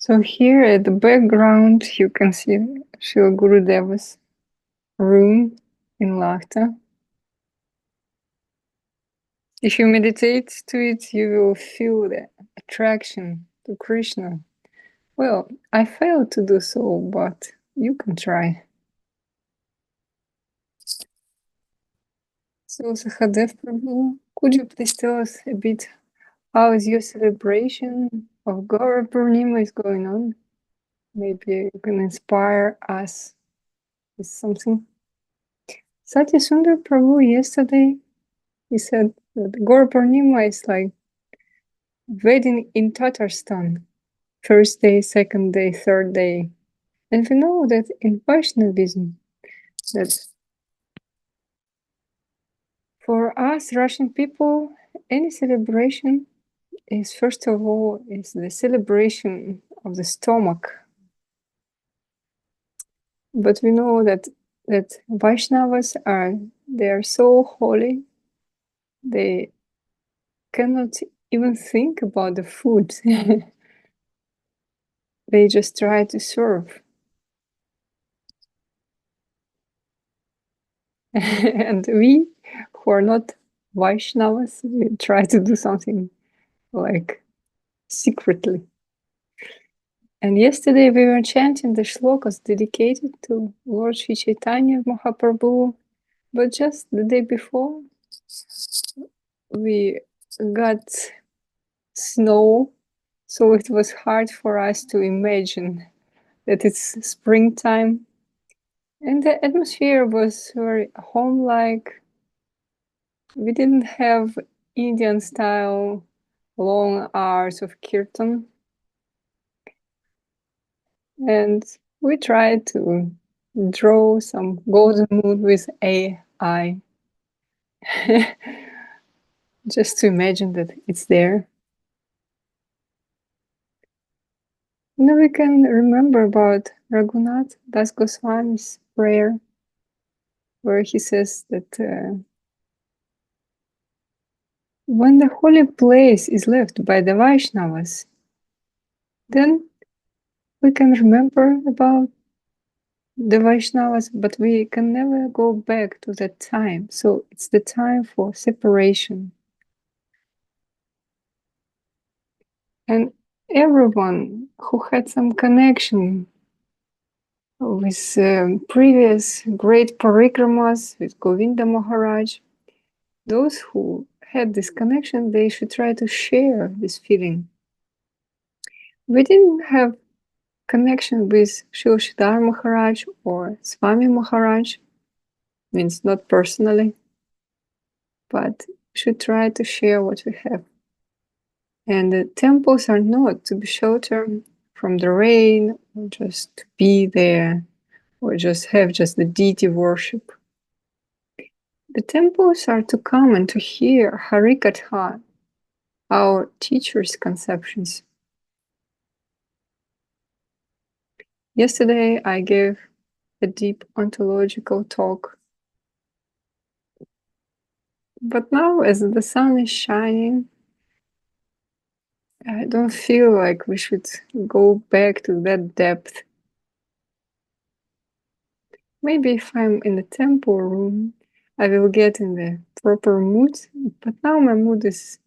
So here at the background, you can see Srila Gurudeva's room in Lahta. If you meditate to it, you will feel the attraction to Krishna. Well, I failed to do so, but you can try. So, Sahadev Prabhu, could you please tell us a bit how is your celebration of Gaura Purnima is going on? Maybe you can inspire us with something. Satya Sundar Prabhu yesterday, he said that Gaura Purnima is like wedding in Tatarstan. First day, second day, third day. And we know that in Vaishnavism, that for us Russian people, any celebration is first of all is the celebration of the stomach. But we know that Vaishnavas they are so holy, they cannot even think about the food. They just try to serve. And we who are not Vaishnavas, we try to do something like secretly. And yesterday we were chanting the shlokas dedicated to Lord Sri Chaitanya Mahaprabhu, but just the day before we got snow, so it was hard for us to imagine that it's springtime. And the atmosphere was very home-like. We didn't have Indian style long hours of kirtan. And we tried to draw some golden mood with AI. Just to imagine that it's there. Now we can remember about Raghunath Das Goswami's prayer, where he says that when the holy place is left by the Vaishnavas, then we can remember about the Vaishnavas, but we can never go back to that time. So it's the time for separation. And everyone who had some connection with previous great parikramas, with Govinda Maharaj, those who had this connection, they should try to share this feeling. We didn't have connection with Shilshidhar Maharaj or Swami Maharaj, means not personally, but should try to share what we have. And the temples are not to be sheltered from the rain, or just to be there, or just have just the deity worship. The temples are to come and to hear Harikatha, our teacher's conceptions. Yesterday I gave a deep ontological talk. But now, as the sun is shining, I don't feel like we should go back to that depth. Maybe if I'm in the temple room, I will get in the proper mood, but now my mood is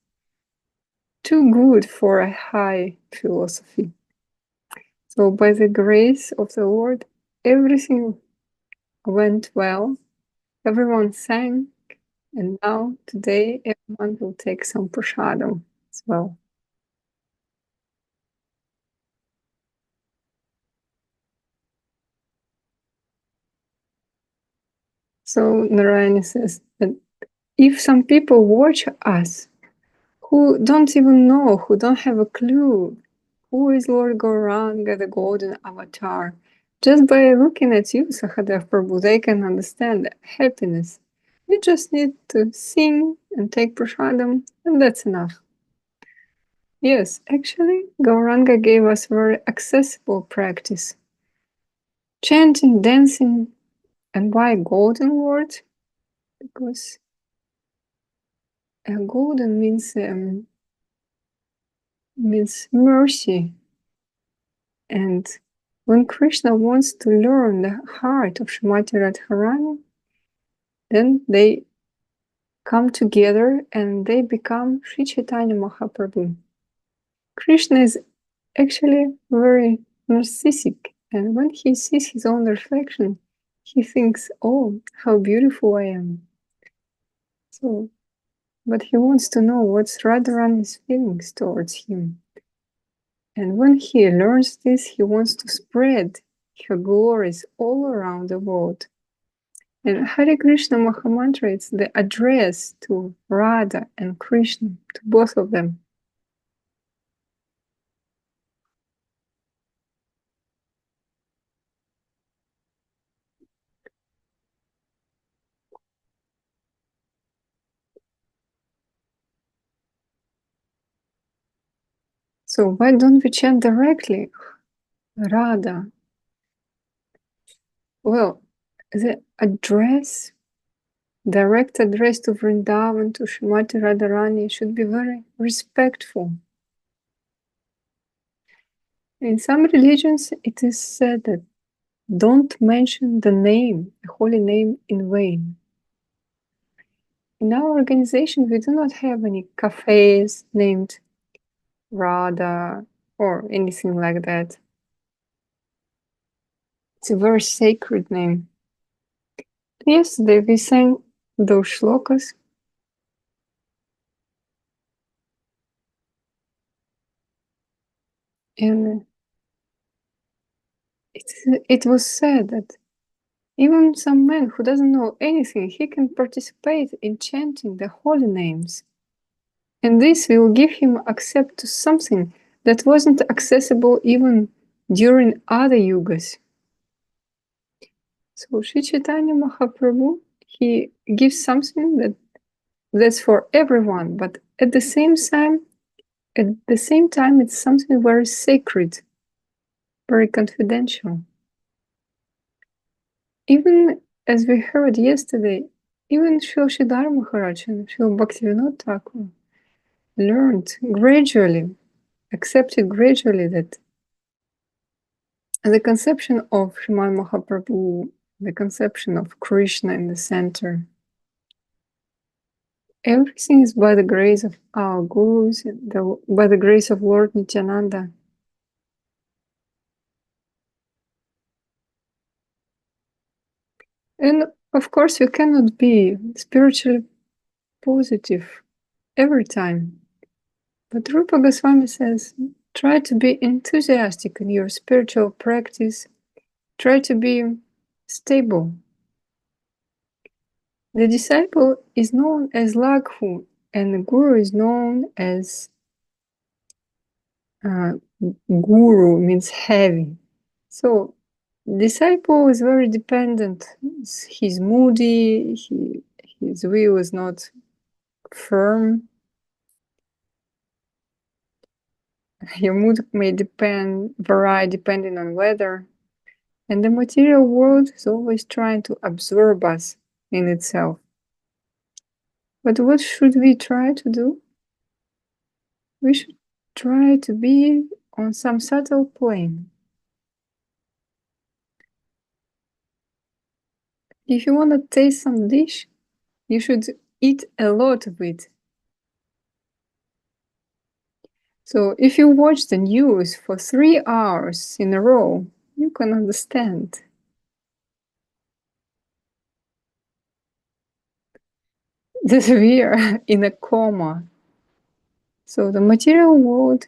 too good for a high philosophy. So by the grace of the Lord, everything went well. Everyone sang, and now today everyone will take some prasadam as well. So Narayana says that if some people watch us who don't even know, who don't have a clue who is Lord Gauranga, the golden avatar, just by looking at you, Sahadev Prabhu, they can understand happiness. You just need to sing and take prasadam, and that's enough. Yes, actually, Gauranga gave us very accessible practice. Chanting, dancing, and why golden word? Because golden means mercy. And when Krishna wants to learn the heart of Srimati Radharani, then they come together and they become Sri Chaitanya Mahaprabhu. Krishna is actually very narcissistic, and when he sees his own reflection, he thinks, "Oh, how beautiful I am." So, but he wants to know what's Radharani's feelings towards him. And when he learns this, he wants to spread her glories all around the world. And Hare Krishna Mahamantra, it's the address to Radha and Krishna, to both of them. So why don't we chant directly Radha? Well, the address, direct address to Vrindavan, to Srimati Radharani, should be very respectful. In some religions, it is said that don't mention the name, the holy name, in vain. In our organization, we do not have any cafes named Radha or anything like that. It's a very sacred name. Yesterday we sang those shlokas, and it was said that even some man who doesn't know anything, he can participate in chanting the holy names. And this will give him access to something that wasn't accessible even during other yugas. So Sri Chaitanya Mahaprabhu, he gives something that's for everyone, but at the same time, it's something very sacred, very confidential. Even as we heard yesterday, even Srila Sridhar Maharaj and Srila Bhaktivinoda Thakur learned gradually, accepted gradually that the conception of Srimad Mahaprabhu, the conception of Krishna in the center, everything is by the grace of our gurus, by the grace of Lord Nityananda. And of course, you cannot be spiritually positive every time. But Rupa Goswami says, try to be enthusiastic in your spiritual practice. Try to be stable. The disciple is known as Lakhu, and the guru is known as guru, means heavy. So disciple is very dependent. He's moody, his will is not firm. Your mood may vary depending on weather. And the material world is always trying to absorb us in itself. But what should we try to do? We should try to be on some subtle plane. If you want to taste some dish, you should eat a lot of it. So if you watch the news for 3 hours in a row, you can understand. That we are in a coma. So the material world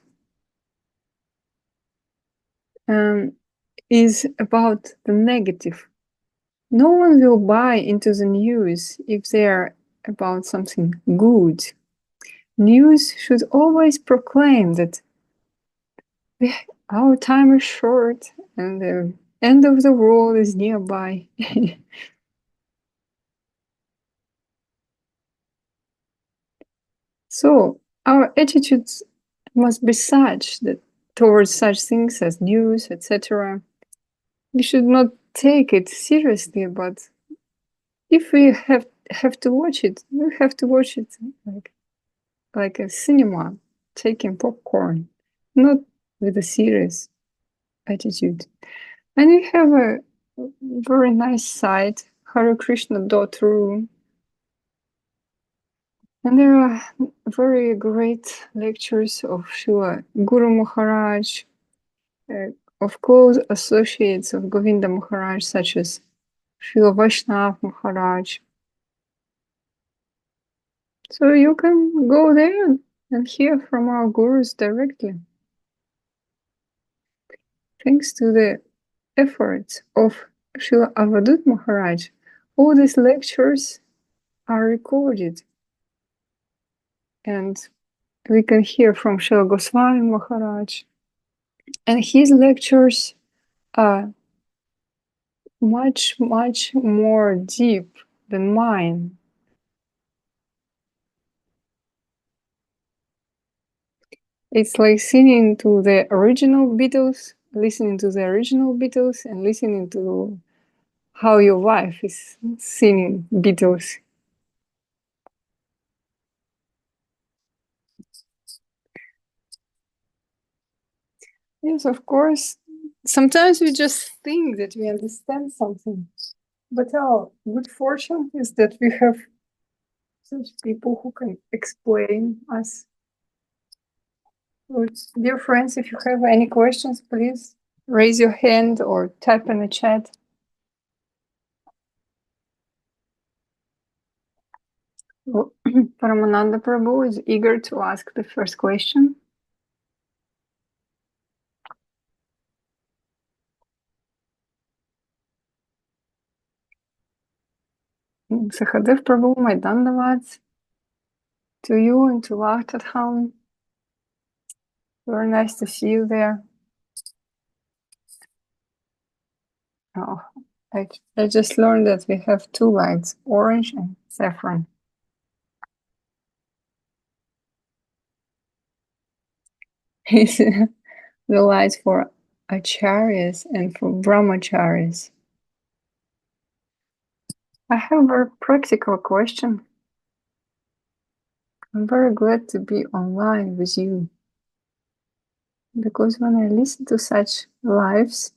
is about the negative. No one will buy into the news if they are about something good. News should always proclaim that our time is short and the end of the world is nearby. So our attitudes must be such that towards such things as news, etc., we should not take it seriously, but if we have to watch it, we have to watch it like a cinema, taking popcorn, not with a series. attitude. And we have a very nice site, harekrishna.ru. And there are very great lectures of Srila Guru Maharaj, of close associates of Govinda Maharaj, such as Srila Vaishnava Maharaj. So you can go there and hear from our gurus directly. Thanks to the efforts of Srila Avadut Maharaj, all these lectures are recorded, and we can hear from Srila Goswami Maharaj, and his lectures are much, much more deep than mine. It's like singing to the original Beatles, listening to the original Beatles, and listening to how your wife is singing Beatles. Yes, of course. Sometimes we just think that we understand something, but our good fortune is that we have such people who can explain us. Dear friends, if you have any questions, please raise your hand or type in the chat. Paramananda Prabhu is eager to ask the first question. Sahadev Prabhu, my dandavats to you and to Vartatham. Very nice to see you there. Oh, I just learned that we have two lights, orange and saffron. It's the lights for acharyas and for brahmacharyas. I have a very practical question. I'm very glad to be online with you, because when I listen to such lives,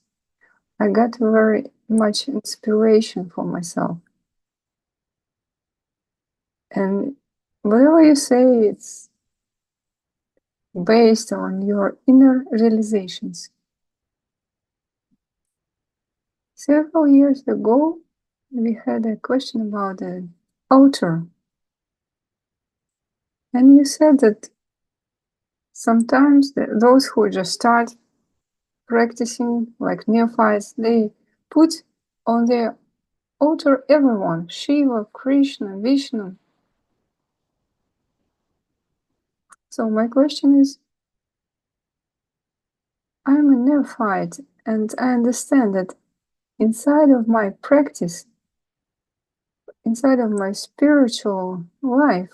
I got very much inspiration for myself. And whatever you say, it's based on your inner realizations. Several years ago, we had a question about the altar. And you said that sometimes those who just start practicing, like neophytes, they put on their altar everyone, Shiva, Krishna, Vishnu. So my question is, I'm a neophyte, and I understand that inside of my practice, inside of my spiritual life,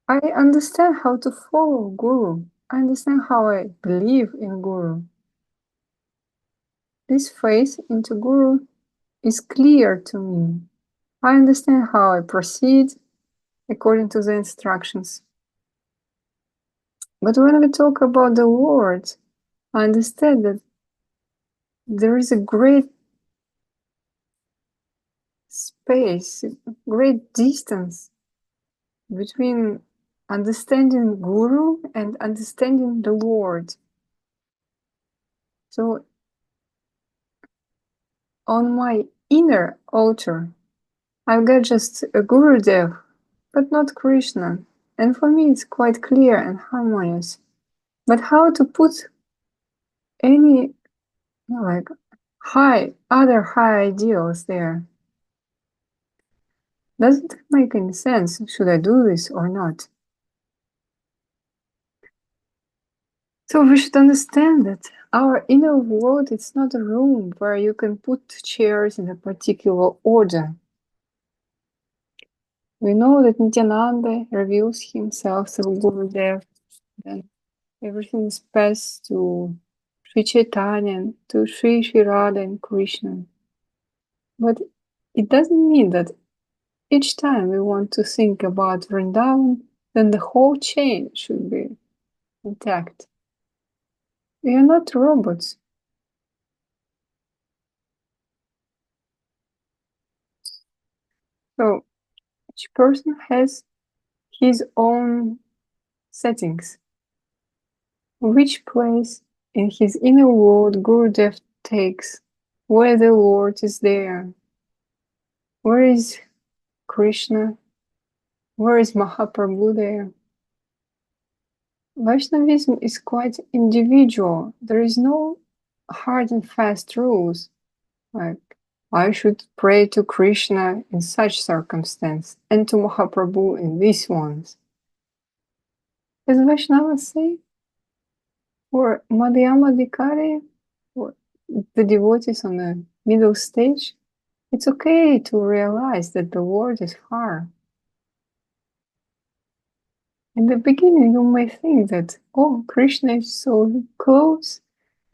I understand how to follow Guru. I understand how I believe in Guru. This faith into Guru is clear to me. I understand how I proceed according to the instructions. But when we talk about the Lord, I understand that there is a great space, great distance between understanding Guru and understanding the Lord. So on my inner altar, I've got just a Gurudev, but not Krishna. And for me, it's quite clear and harmonious. But how to put any like other high ideals there? Doesn't it make any sense? Should I do this or not? So we should understand that our inner world, it's not a room where you can put chairs in a particular order. We know that Nityananda reveals himself through Gurudev, then everything is passed to Sri Chaitanya, to Sri Radha and Krishna. But it doesn't mean that each time we want to think about Vrindavan, then the whole chain should be intact. We are not robots. So each person has his own settings. Which place in his inner world Gurudev takes, where the Lord is there. Where is Krishna? Where is Mahaprabhu there? Vaishnavism is quite individual. There is no hard and fast rules, like I should pray to Krishna in such circumstance and to Mahaprabhu in these ones. As Vaishnavas say, for Madhyamadikari, or the devotees on the middle stage, it's okay to realize that the Lord is far. In the beginning, you may think that, oh, Krishna is so close,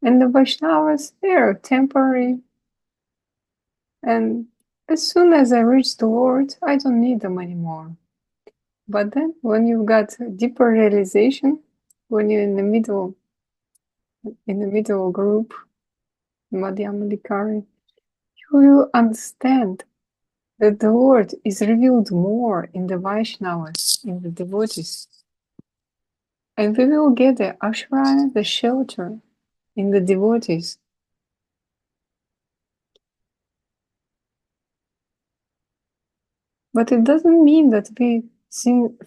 and the Vaishnavas, they're temporary. And as soon as I reach the Lord, I don't need them anymore. But then, when you've got deeper realization, when you're in the middle group, Madhyamadikari, you will understand that the Lord is revealed more in the Vaishnavas, in the devotees. And we will get the ashraya, the shelter, in the devotees. But it doesn't mean that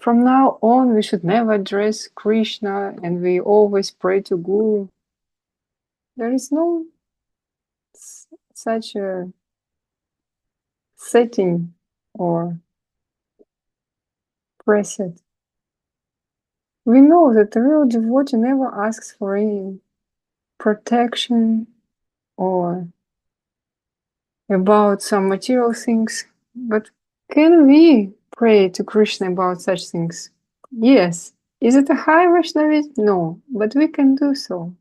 from now on we should never address Krishna and we always pray to Guru. There is no such a setting or preset. We know that the real devotee never asks for any protection or about some material things. But can we pray to Krishna about such things? Yes. Is it a high Vaishnavism? No, but we can do so.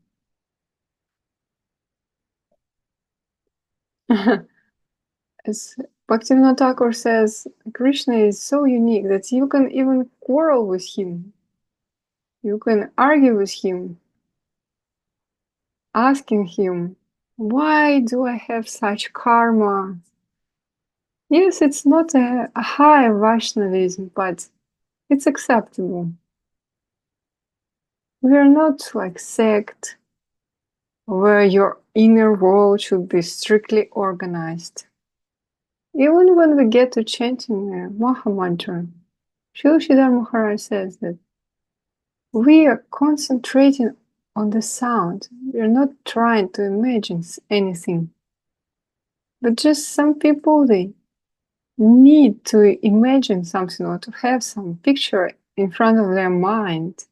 As Bhaktivinoda Thakur says, Krishna is so unique that you can even quarrel with him. You can argue with him, asking him, why do I have such karma? Yes, it's not a high Vaishnavism, but it's acceptable. We are not like sect where your inner world should be strictly organized. Even when we get to chanting Maha-mantra, Srila Maharaj says that we are concentrating on the sound. We are not trying to imagine anything. But just some people, they need to imagine something or to have some picture in front of their mind.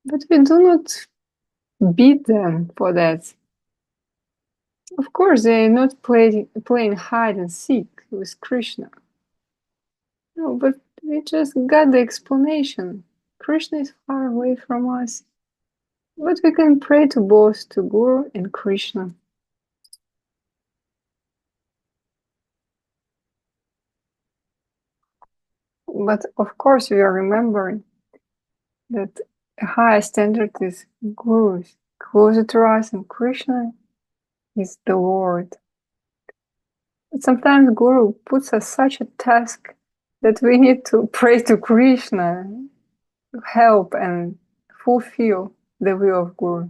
But we do not beat them for that. Of course, they are not playing hide and seek with Krishna. No, but we just got the explanation. Krishna is far away from us. But we can pray to both, to Guru and Krishna. But of course, we are remembering that a higher standard is Guru, closer to us, and Krishna is the Lord. But sometimes Guru puts us such a task that we need to pray to Krishna to help and fulfill the will of Guru.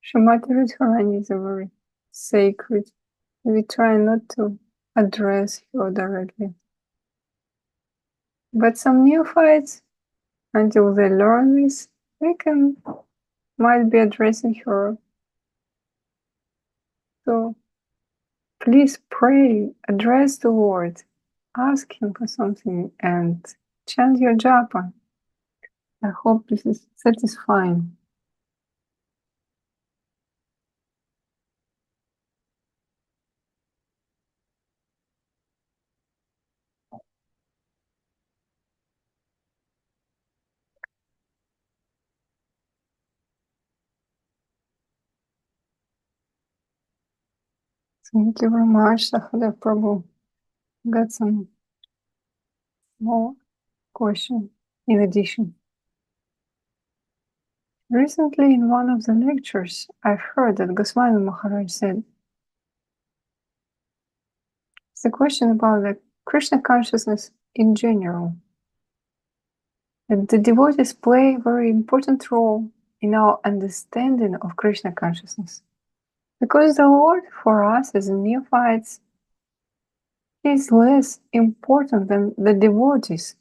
Srimati Radharani is a very sacred. We try not to address her directly. But some neophytes, until they learn this, they might be addressing her. So please pray, address the Lord, ask him for something, and chant your japa. I hope this is satisfying. Thank you very much, Sahadev Prabhu. Got some more questions in addition. Recently, in one of the lectures, I've heard that Goswami Maharaj said, It's a question about the Krishna consciousness in general. And the devotees play a very important role in our understanding of Krishna consciousness. Because the Lord, for us as neophytes, is less important than the devotees.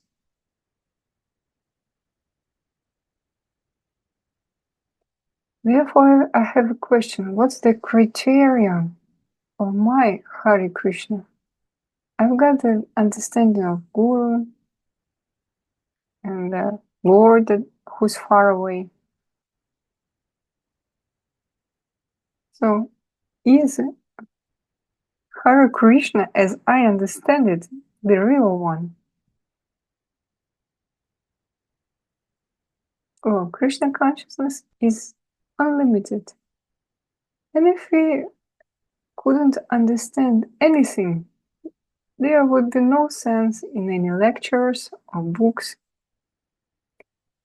Therefore, I have a question. What's the criterion of my Hare Krishna? I've got the understanding of Guru and the Lord who's far away. So, is Hare Krishna, as I understand it, the real one? Oh, Krishna consciousness is unlimited. And if we couldn't understand anything, there would be no sense in any lectures or books.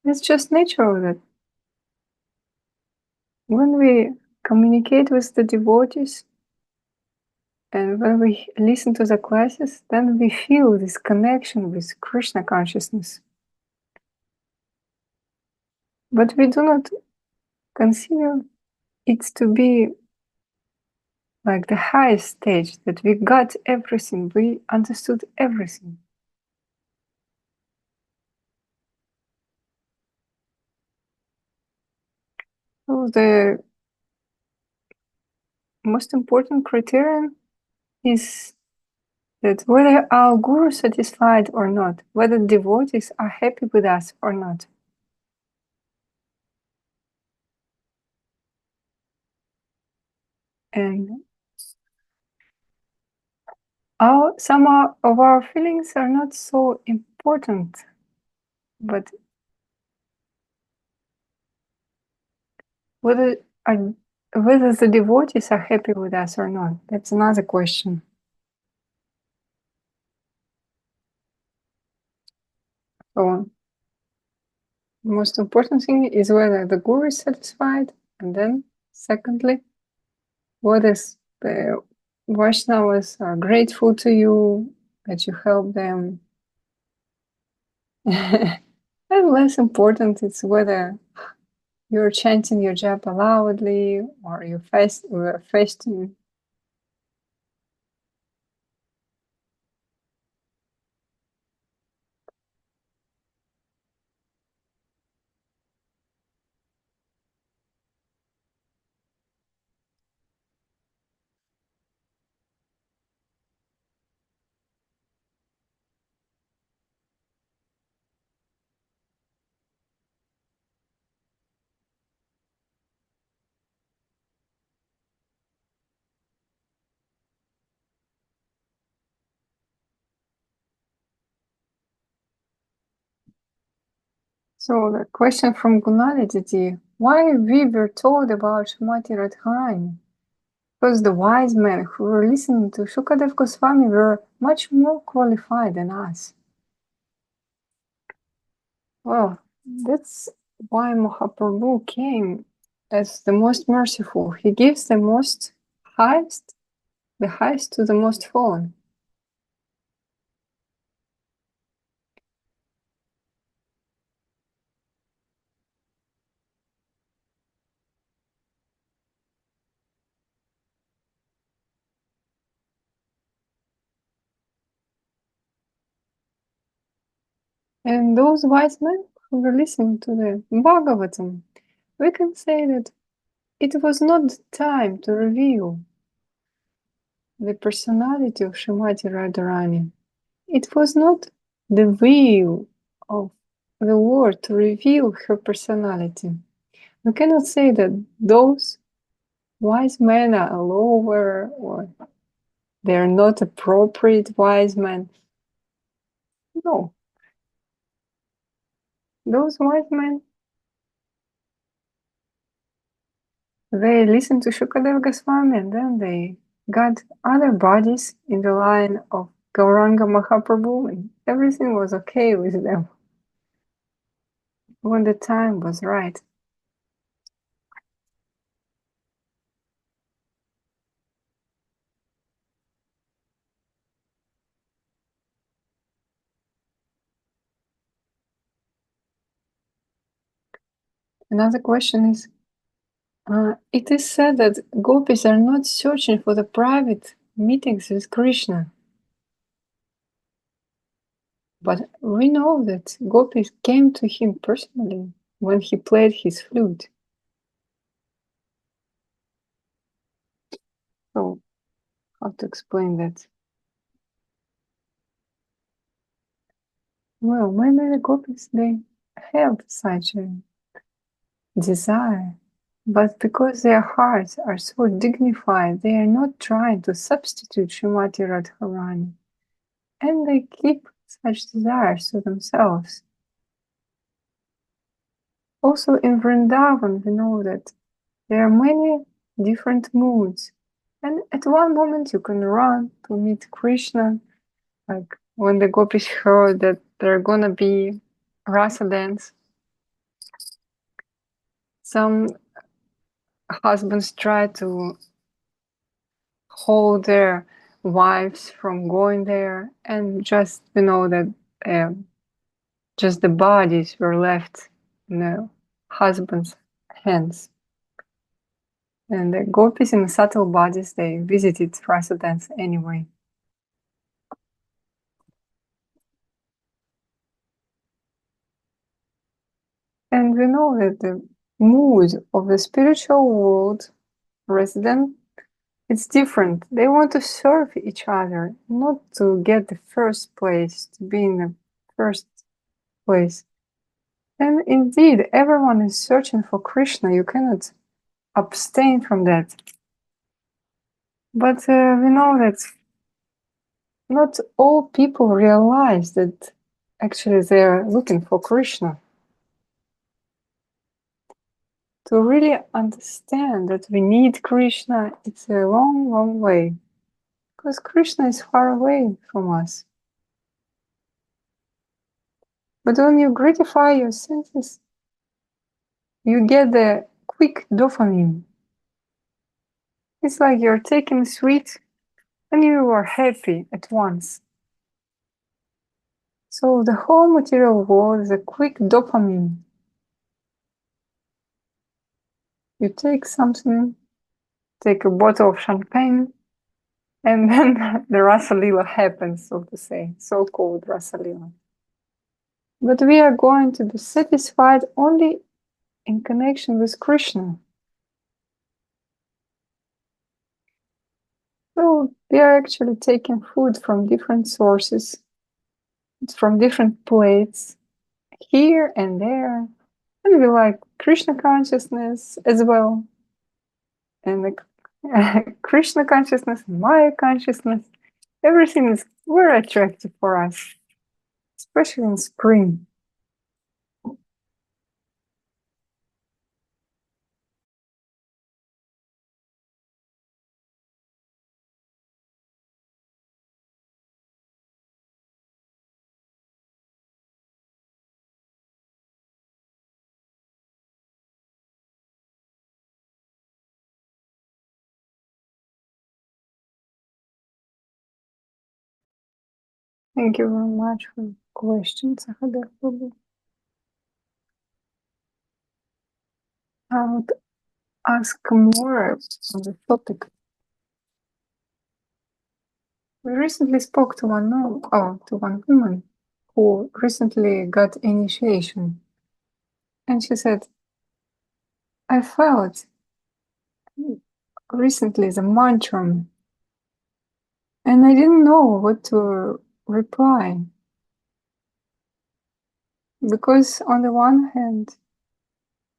It's just natural that when we communicate with the devotees and when we listen to the classes, then we feel this connection with Krishna consciousness. But we do not consider it to be like the highest stage, that we got everything, we understood everything. So the most important criterion is that whether our guru is satisfied or not, whether devotees are happy with us or not. And some of our feelings are not so important, but whether the devotees are happy with us or not, that's another question. So the most important thing is whether the guru is satisfied, and then secondly, whether the Vaishnavas are grateful to you that you help them. And less important is whether you're chanting your japa loudly or you're fasting. So the question from Gunality, why we were told about Srimati Radharani? Because the wise men who were listening to Shukadev Goswami were much more qualified than us. Well, that's why Mahaprabhu came as the most merciful. He gives the highest to the most fallen. And those wise men who were listening to the Bhagavatam, we can say that it was not the time to reveal the personality of Srimati Radharani. It was not the will of the Lord to reveal her personality. We cannot say that those wise men are lower or they're not appropriate wise men. No. Those wise men, they listened to Shukadev Goswami and then they got other bodies in the line of Gauranga Mahaprabhu and everything was okay with them when the time was right. Another question is, it is said that gopis are not searching for the private meetings with Krishna. But we know that gopis came to him personally when he played his flute. So, how to explain that? Well, many gopis, they have such a desire, but because their hearts are so dignified, they are not trying to substitute Srimati Radharani, and they keep such desires to themselves. Also in Vrindavan, we know that there are many different moods, and at one moment you can run to meet Krishna, like when the gopis heard that there are gonna be rasa dance. Some husbands try to hold their wives from going there, and just that just the bodies were left in the husband's hands. And the gopis in subtle bodies, they visited rasa dance anyway. And we know that the mood of the spiritual world resident, it's different. They want to serve each other, not to get the first place, to be in the first place. And indeed, everyone is searching for Krishna. You cannot abstain from that. But we know that not all people realize that actually they're looking for Krishna. To really understand that we need Krishna, it's a long, long way. Because Krishna is far away from us. But when you gratify your senses, you get the quick dopamine. It's like you're taking sweet and you are happy at once. So the whole material world is a quick dopamine. You take something, take a bottle of champagne, and then the Rasa Lila happens, so to say, so-called Rasa Lila. But we are going to be satisfied only in connection with Krishna. So we are actually taking food from different sources, from different plates, here and there. And we like Krishna consciousness as well. And the Krishna consciousness, Maya consciousness, everything is very attractive for us, especially in spring. Thank you very much for the question, Sahadev Prabhu. I would ask more on the topic. We recently spoke to one woman who recently got initiation. And she said, I felt recently the mantra, and I didn't know what to reply. Because on the one hand,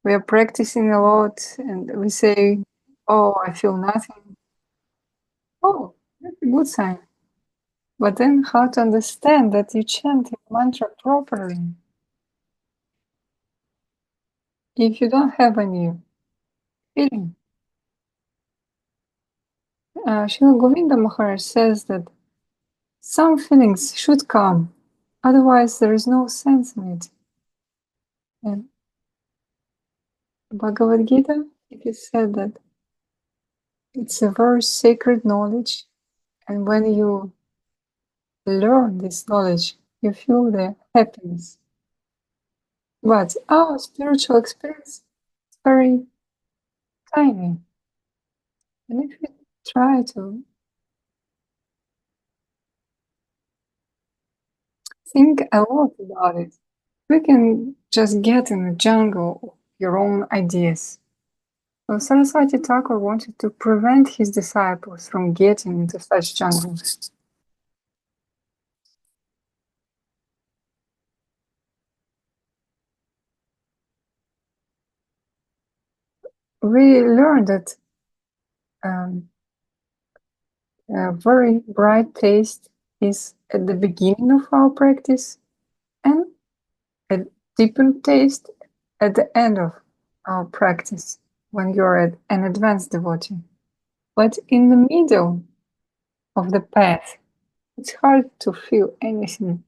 we are practicing a lot and we say, oh, I feel nothing. Oh, that's a good sign. But then how to understand that you chant your mantra properly if you don't have any feeling? Srila Govinda Maharaj says that some feelings should come, otherwise there is no sense in it. And Bhagavad Gita, it is said that it's a very sacred knowledge, and when you learn this knowledge, you feel the happiness. But our spiritual experience very tiny. And if you try to think a lot about it, we can just get in the jungle of your own ideas. So Saraswati Thakur wanted to prevent his disciples from getting into such jungles. We learned that a very bright taste is at the beginning of our practice and a deepened taste at the end of our practice when you're an advanced devotee. But in the middle of the path, it's hard to feel anything.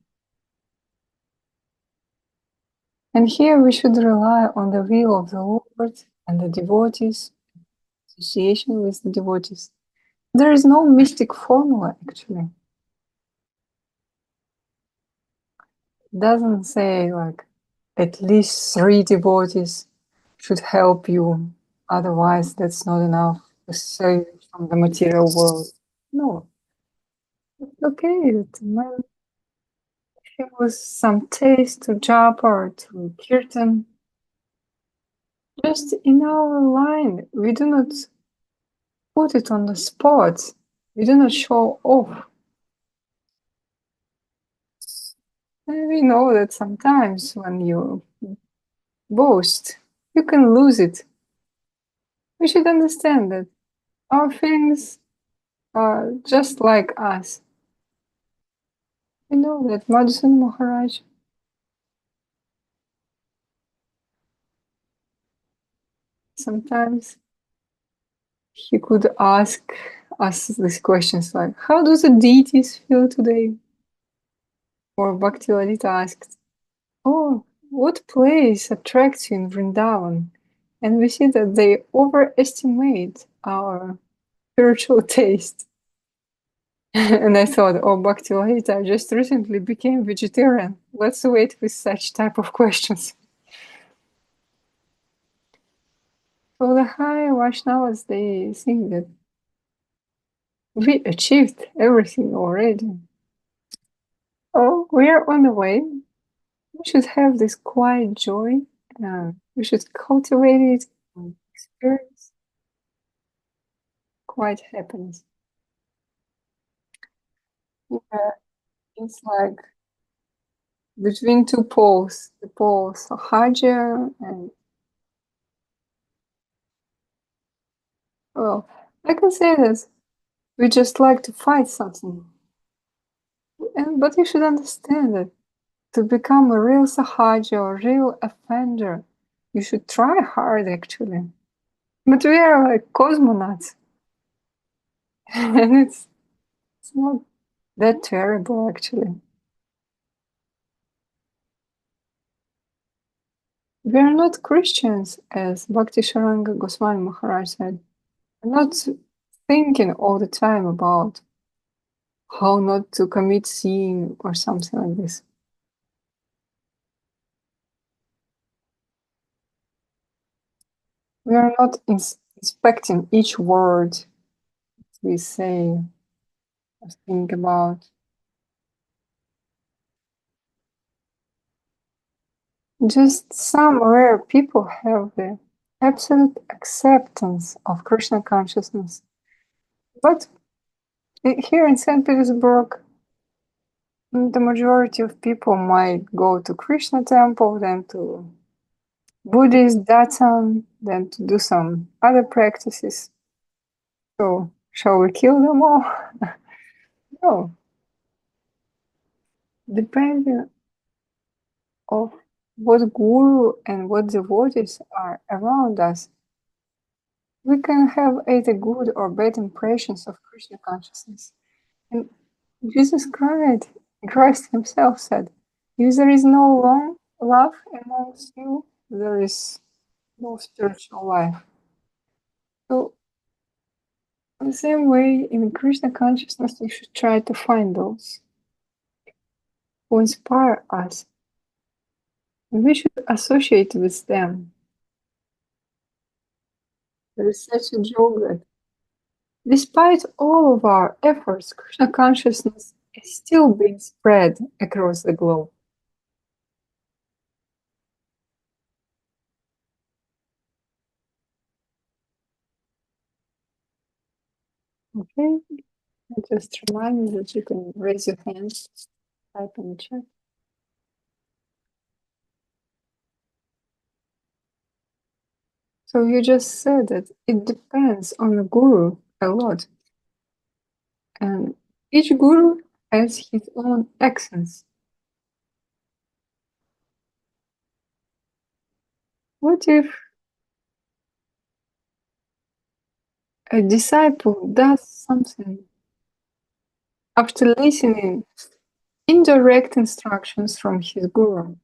And here we should rely on the will of the Lord and the devotees, association with the devotees. There is no mystic formula, actually. It doesn't say like at least 3 devotees should help you, otherwise that's not enough to save you from the material world. No, it's okay that man was some taste to japa or to kirtan. Just in our line, we do not put it on the spot. We do not show off. And we know that sometimes when you boast, you can lose it. We should understand that our feelings are just like us. We know that Madhusudan Maharaj sometimes he could ask us these questions like, how do the deities feel today? Or Bhakti Lalita asked, oh, what place attracts you in Vrindavan? And we see that they overestimate our spiritual taste. And I thought, oh, Bhakti Lalita, I just recently became vegetarian. Let's wait with such type of questions. So the high Vaishnavas, they think that we achieved everything already. Oh, we are on the way. We should have this quiet joy. We should cultivate it and experience quiet happiness. Yeah, it's like between 2 poles, the pole Sahaja and, well, I can say this. We just like to fight something. But you should understand that to become a real Sahaja or real offender, you should try hard actually. But we are like cosmonauts. And it's not that terrible actually. We are not Christians, as Bhakti Sharanga Goswami Maharaj said. We're not thinking all the time about how not to commit sin or something like this. We are not inspecting each word we say or think about. Just some rare people have the absolute acceptance of Krishna consciousness. But here in St. Petersburg, the majority of people might go to Krishna temple, then to Buddhist datsang, then to do some other practices. So, shall we kill them all? No. Depending of what guru and what devotees are around us, we can have either good or bad impressions of Krishna consciousness. And Jesus Christ himself said, if there is no love amongst you, there is no spiritual life. So, in the same way, in Krishna consciousness, we should try to find those who inspire us. And we should associate with them. There is such a joke that despite all of our efforts, Krishna consciousness is still being spread across the globe. Okay, just remind me that you can raise your hand, type in the chat. So you just said that it depends on the guru a lot, and each guru has his own accents. What if a disciple does something after listening indirect instructions from his guru?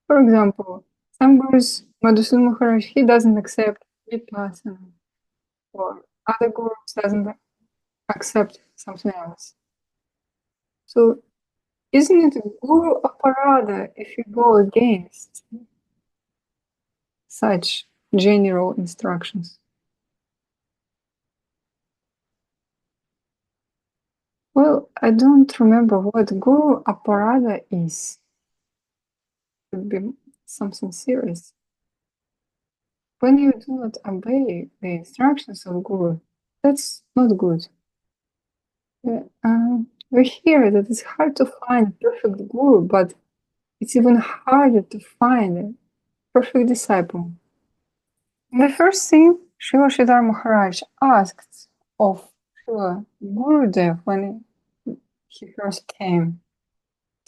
For example, some gurus, Madhusudan Maharaj, he doesn't accept vipassana, or other gurus doesn't accept something else. So isn't it guru aparada if you go against such general instructions? Well, I don't remember what guru aparada is. It would be something serious. When you do not obey the instructions of guru, that's not good. We hear that it's hard to find a perfect guru, but it's even harder to find a perfect disciple. The first thing Srila Sridhar Maharaj asked of Srila Gurudev when he first came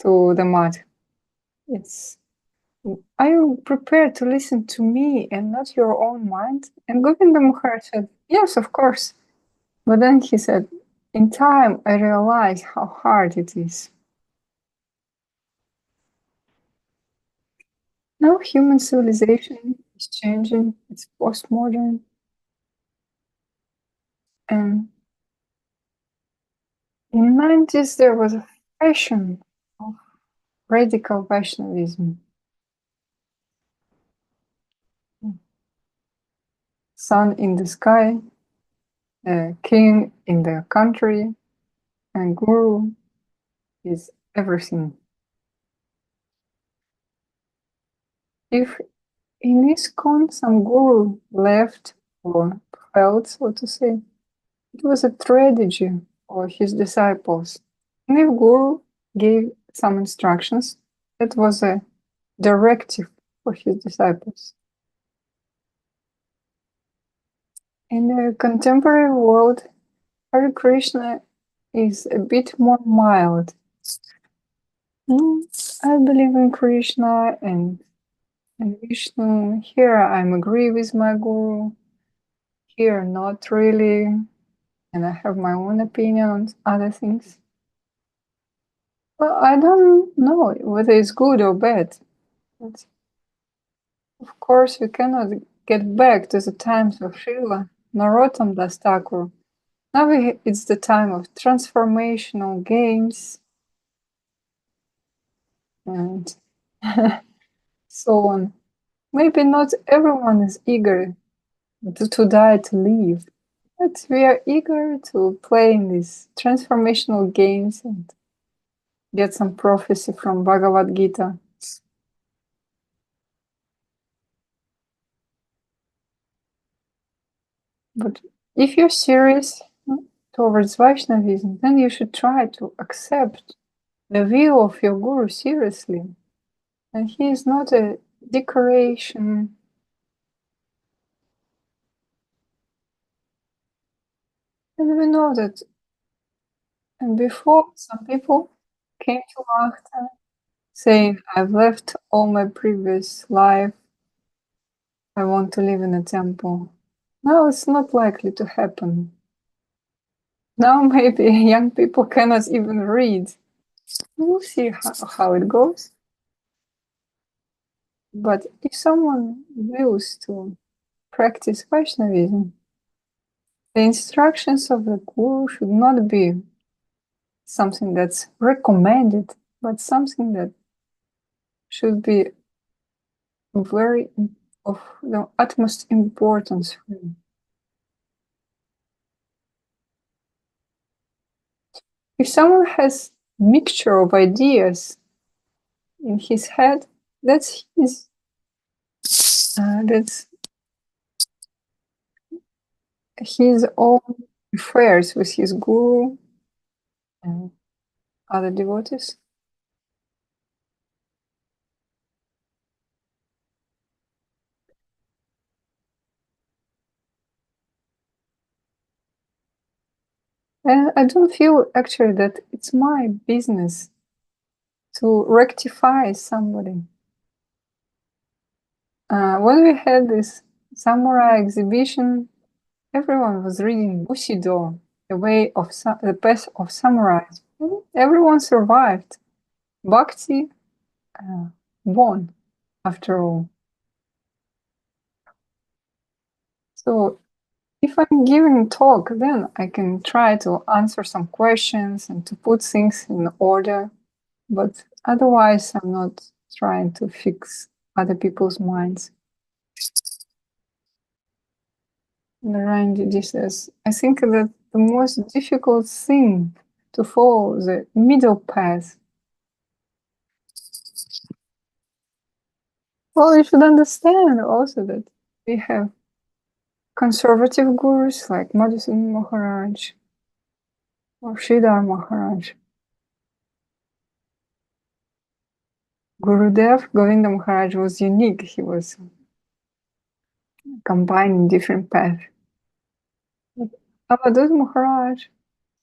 to the mat, it's, are you prepared to listen to me and not your own mind? And Govinda Maharaj said, yes, of course. But then he said, in time I realized how hard it is. Now human civilization is changing, it's postmodern, and in 90s there was a fashion of radical Vaishnavism. Sun in the sky, king in the country, and guru is everything. If in ISKCON some guru left or failed, so to say, it was a tragedy for his disciples. And if guru gave some instructions, it was a directive for his disciples. In the contemporary world, Hare Krishna is a bit more mild. I believe in Krishna and Vishnu. Here I agree with my guru. Here not really. And I have my own opinion on other things. Well, I don't know whether it's good or bad. But of course, we cannot get back to the times of Srila Narottam Das Thakur. Now it's the time of transformational games and so on. Maybe not everyone is eager to die to live, but we are eager to play in these transformational games and get some prophecy from Bhagavad Gita. But if you're serious towards Vaishnavism, then you should try to accept the view of your guru seriously. And he is not a decoration. And we know that before some people came to Lahta saying, I've left all my previous life, I want to live in a temple. Now it's not likely to happen. Now maybe young people cannot even read. We'll see how it goes. But if someone wills to practice Vaishnavism, the instructions of the guru should not be something that's recommended, but something that should be very of the utmost importance for you. If someone has mixture of ideas in his head, that's his own affairs with his guru and other devotees. And I don't feel actually that it's my business to rectify somebody. When we had this samurai exhibition, everyone was reading Bushido, the path of samurais. Everyone survived. Bhakti won, after all. So if I'm giving talk, then I can try to answer some questions and to put things in order. But otherwise, I'm not trying to fix other people's minds. Narayana says, I think that the most difficult thing to follow the middle path. Well, you should understand also that we have conservative gurus like Madhusudan Maharaj or Sridhar Maharaj. Gurudev Govinda Maharaj was unique. He was combining different paths. Avadut Maharaj,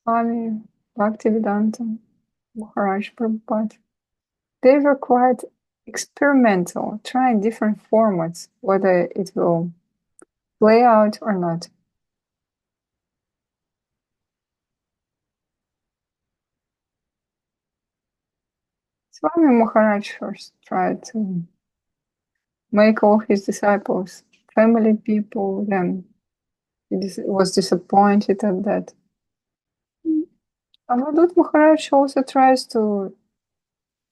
Swami Bhaktivedanta Maharaj Prabhupada, they were quite experimental, trying different formats, whether it will play out or not. Swami Maharaj first tried to make all his disciples family people, then he was disappointed at that. Avadut Maharaj also tries to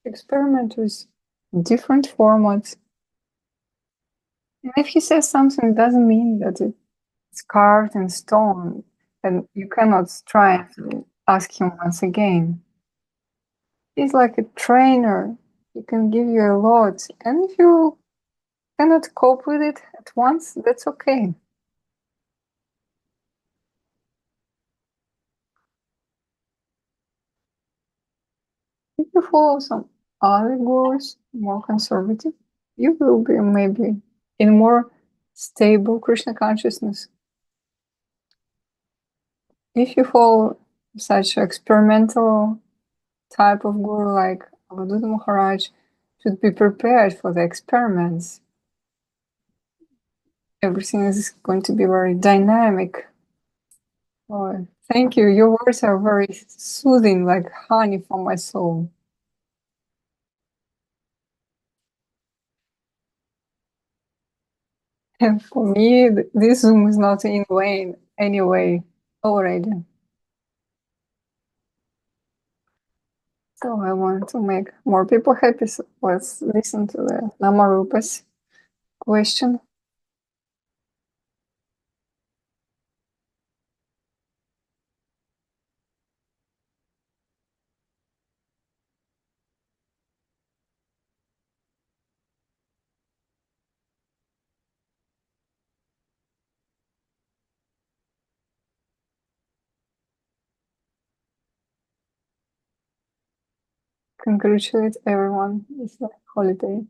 experiment with different formats. And if he says something, it doesn't mean that it's carved in stone, and you cannot try to ask him once again. He's like a trainer. He can give you a lot. And if you cannot cope with it at once, that's okay. If you follow some other gurus, more conservative, you will be maybe in more stable Krishna consciousness. If you follow such experimental type of guru like Avadhuta Maharaj, should be prepared for the experiments. Everything is going to be very dynamic. Oh, thank you. Your words are very soothing, like honey for my soul. And for me, this Zoom is not in vain anyway already. So I want to make more people happy. So let's listen to the Namarupa's question. Congratulate everyone. It's a holiday.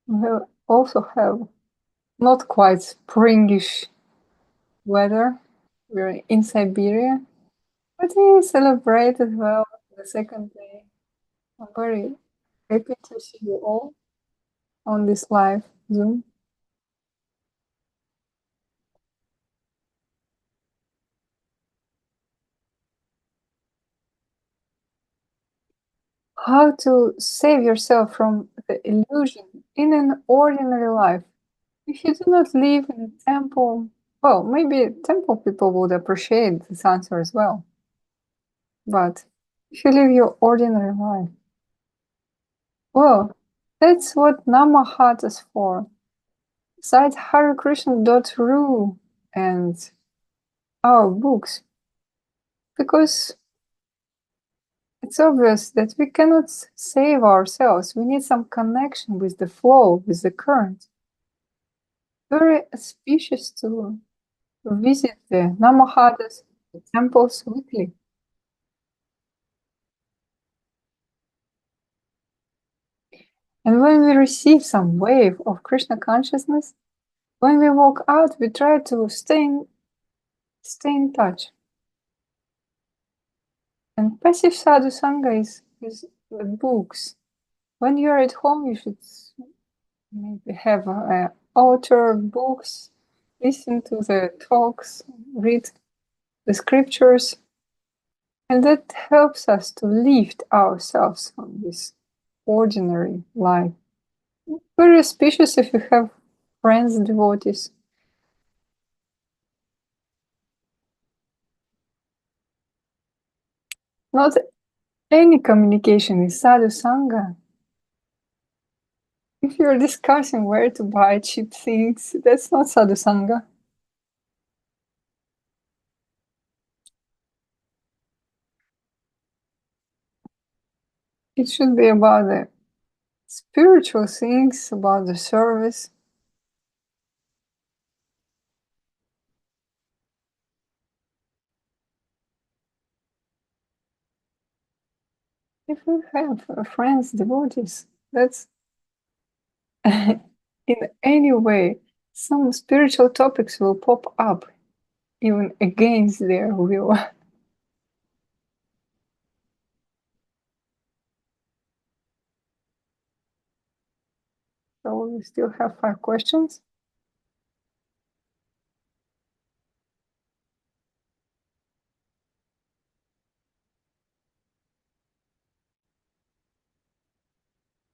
We also have not quite springish weather. We're in Siberia, but we celebrate as well the second day. I'm very happy to see you all on this live Zoom. How to save yourself from the illusion in an ordinary life. If you do not live in a temple, well, maybe temple people would appreciate this answer as well. But if you live your ordinary life, well, that's what Namahat is for. Site harekrishna.ru and our books, because it's obvious that we cannot save ourselves. We need some connection with the flow, with the current. Very auspicious to visit the namahadas, the temples weekly. And when we receive some wave of Krishna consciousness, when we walk out, we try to stay in touch. And passive sadhu sangha is the books. When you're at home, you should maybe have author books, listen to the talks, read the scriptures, and that helps us to lift ourselves from this ordinary life. Very auspicious if you have friends, devotees. Not any communication is sadhu sangha. If you're discussing where to buy cheap things, that's not sadhu sangha. It should be about the spiritual things, about the service. If you have friends, devotees, that's in any way, some spiritual topics will pop up, even against their will. So we still have 5 questions.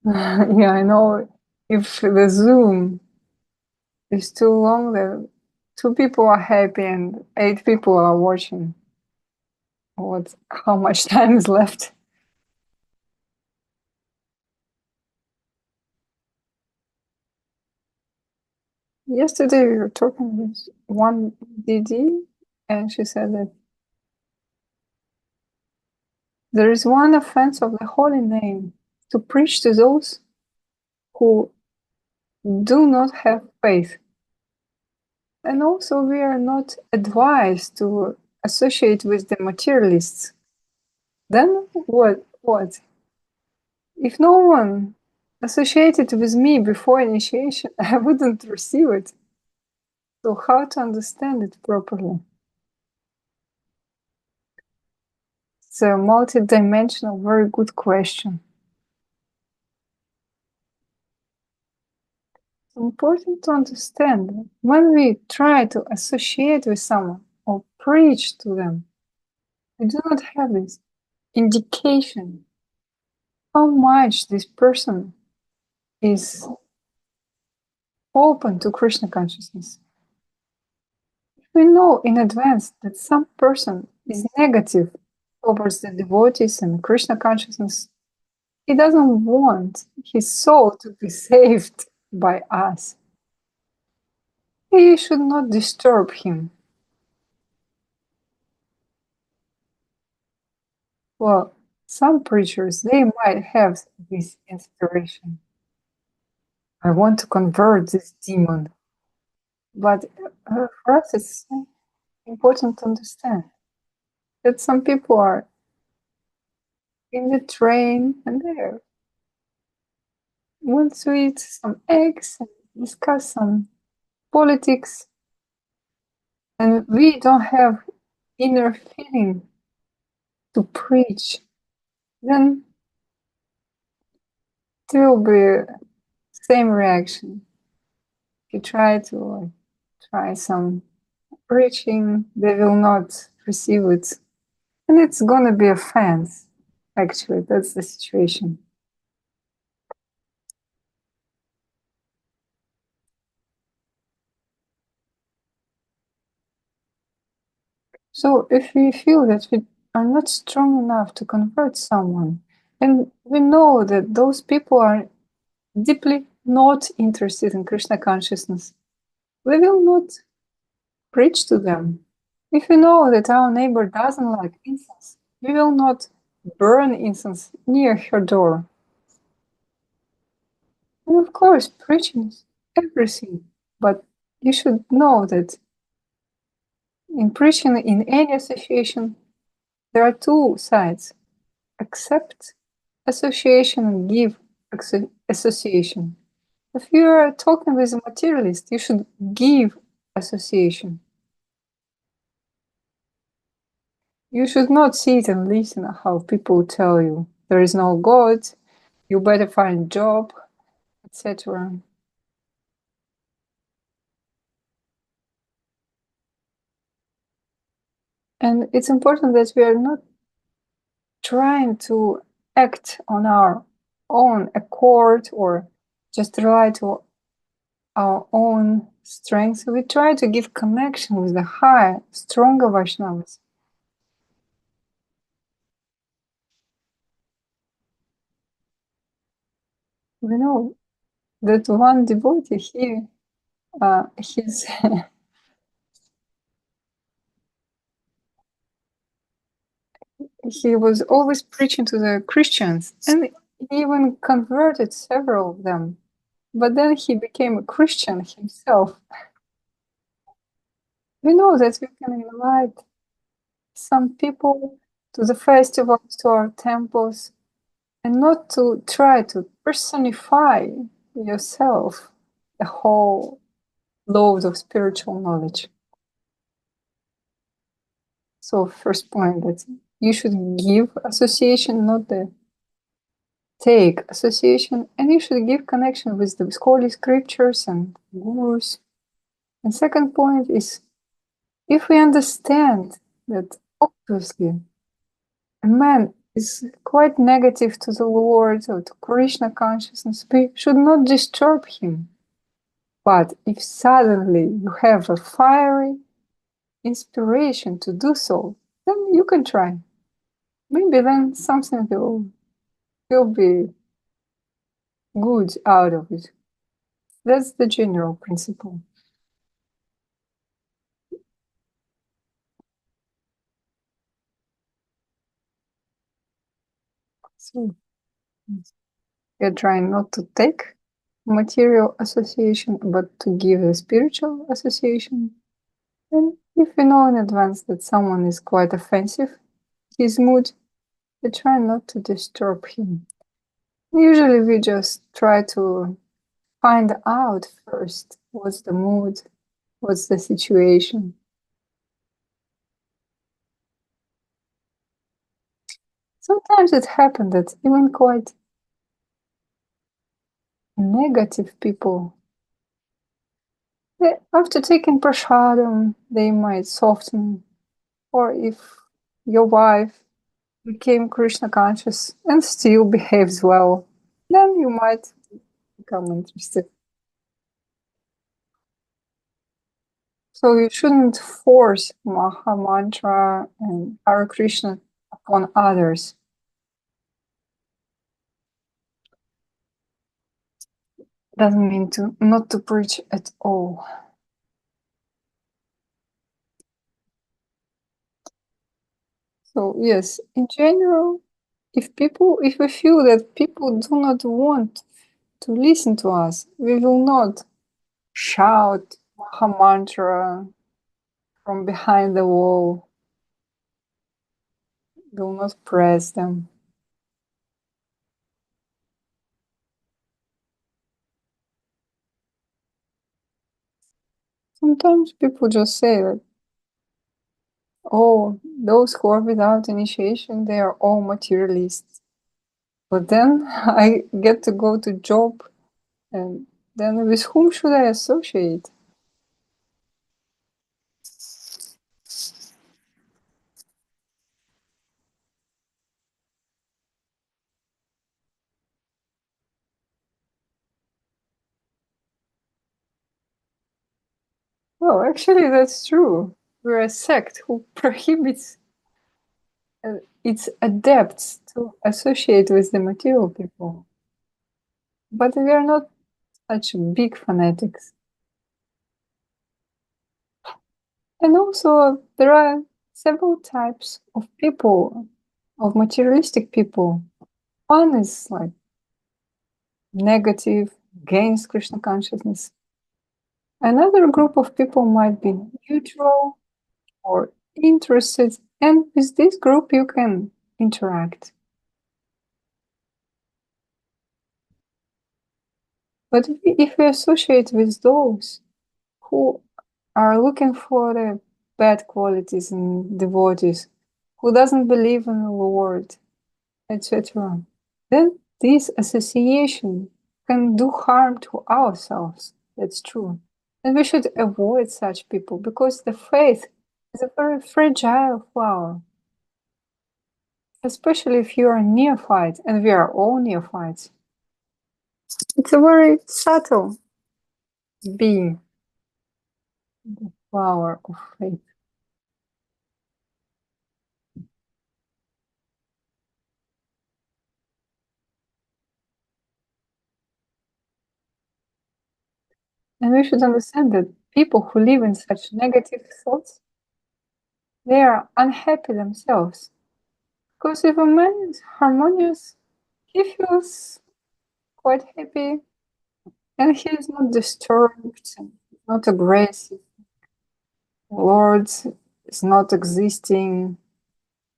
Yeah, I know if the Zoom is too long, then 2 people are happy and 8 people are watching. How much time is left? Yesterday we were talking with one DD, and she said that there is one offense of the holy name, to preach to those who do not have faith. And also we are not advised to associate with the materialists. Then what? If no one associated with me before initiation, I wouldn't receive it. So how to understand it properly? It's a multi-dimensional, very good question. It's important to understand that when we try to associate with someone or preach to them, we do not have this indication how much this person is open to Krishna consciousness. If we know in advance that some person is negative towards the devotees and Krishna consciousness, he doesn't want his soul to be saved by us. We should not disturb him. Well, some preachers, they might have this inspiration. I want to convert this demon. But for us, it's important to understand that some people are in the train and they want to eat some eggs and discuss some politics, and we don't have inner feeling to preach, then it will be same reaction. If you try to try some preaching, they will not receive it. And it's gonna be offense. Actually, that's the situation. So if we feel that we are not strong enough to convert someone, and we know that those people are deeply not interested in Krishna consciousness, we will not preach to them. If we know that our neighbor doesn't like incense, we will not burn incense near her door. And of course, preaching is everything, but you should know that in preaching in any association, there are two sides: accept association and give association. If you are talking with a materialist, you should give association. You should not sit and listen how people tell you there is no God, you better find a job, etc. And it's important that we are not trying to act on our own accord or just rely to our own strength. We try to give connection with the higher, stronger Vaishnavas. We know that one devotee, he's he was always preaching to the Christians, and he even converted several of them. But then he became a Christian himself. We know that we can invite some people to the festivals, to our temples, and not to try to personify yourself a whole load of spiritual knowledge. So first point, that you should give association, not the take association, and you should give connection with the holy scriptures and gurus. And second point is, if we understand that obviously a man is quite negative to the Lord or to Krishna consciousness, we should not disturb him. But if suddenly you have a fiery inspiration to do so, then you can try. Maybe then something will be good out of it. That's the general principle. So we're trying not to take material association, but to give a spiritual association. And if we know in advance that someone is quite offensive, his mood, we try not to disturb him. Usually we just try to find out first what's the mood, what's the situation. Sometimes it happens that even quite negative people, after taking prasadam, they might soften. Or if your wife became Krishna conscious and still behaves well, then you might become interested. So you shouldn't force Maha-mantra and Hare Krishna upon others. Doesn't mean to not to preach at all. So yes, in general, if we feel that people do not want to listen to us, we will not shout Mahamantra from behind the wall. We will not press them. Sometimes people just say that, oh, those who are without initiation, they are all materialists. But then I get to go to job, and then with whom should I associate? Well, actually, that's true. We're a sect who prohibits its adepts to associate with the material people. But we are not such big fanatics. And also, there are several types of people, of materialistic people. One is like negative, against Krishna consciousness. Another group of people might be neutral or interested, and with this group you can interact. But if we associate with those who are looking for the bad qualities in devotees, who doesn't believe in the Lord, etc., then this association can do harm to ourselves. That's true. And we should avoid such people because the faith is a very fragile flower, especially if you are a neophyte, and we are all neophytes. It's a very subtle being, the flower of faith. And we should understand that people who live in such negative thoughts, they are unhappy themselves. Because if a man is harmonious, he feels quite happy and he is not disturbed, not aggressive. Lord is not existing,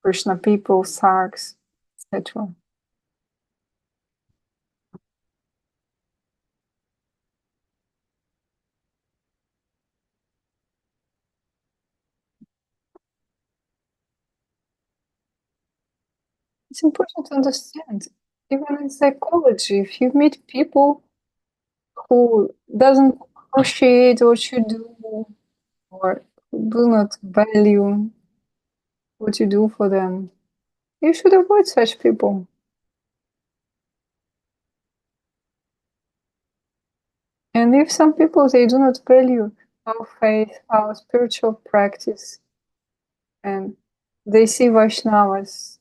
Krishna people, sarks, etc. It's important to understand, even in psychology, if you meet people who doesn't appreciate what you do or who do not value what you do for them, you should avoid such people. And if some people they do not value our faith, our spiritual practice, and they see Vaishnavas,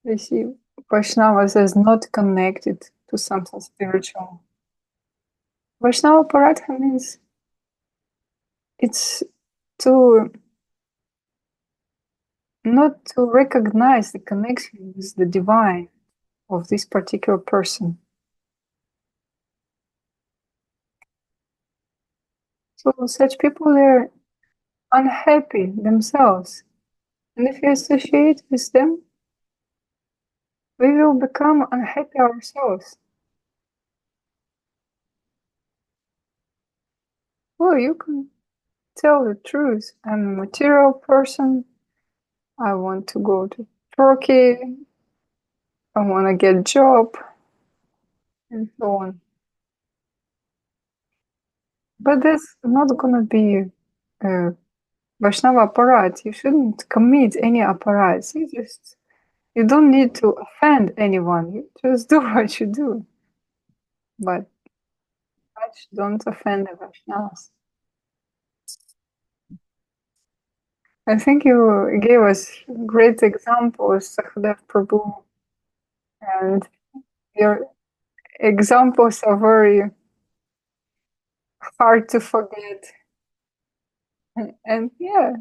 they see Vaishnavas as not connected to something spiritual. Vaishnava Paratha means it's to not to recognize the connection with the divine of this particular person. So such people are unhappy themselves. And if we associate with them, we will become unhappy ourselves. Well, you can tell the truth. I'm a material person. I want to go to Turkey. I want to get a job, and so on. But that's not going to be a Vaishnava aparat. You shouldn't commit any aparats. You don't need to offend anyone. You just do what you do. But don't offend the Vaishnavas. I think you gave us great examples, Sahadev Prabhu, and your examples are very hard to forget. And yeah,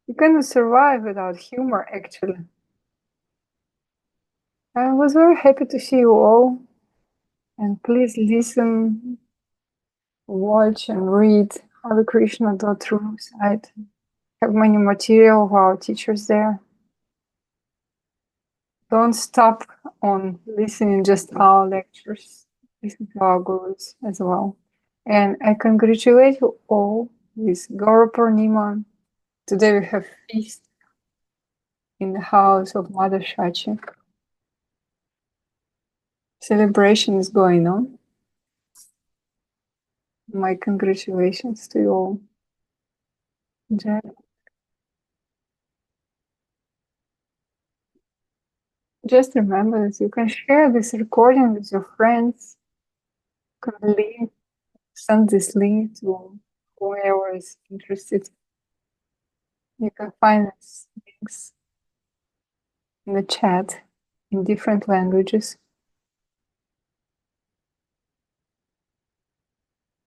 you cannot survive without humor, actually. I was very happy to see you all. And please listen, watch, and read Hare site. Have many material of our teachers there. Don't stop on listening just our lectures. Listen to our gurus as well. And I congratulate you all with Gaura Purnima. Today we have feast in the house of Mother Shachi. Celebration is going on. My congratulations to you all. Jai. Just remember that you can share this recording with your friends. You can send this link to whoever is interested. You can find these links in the chat in different languages.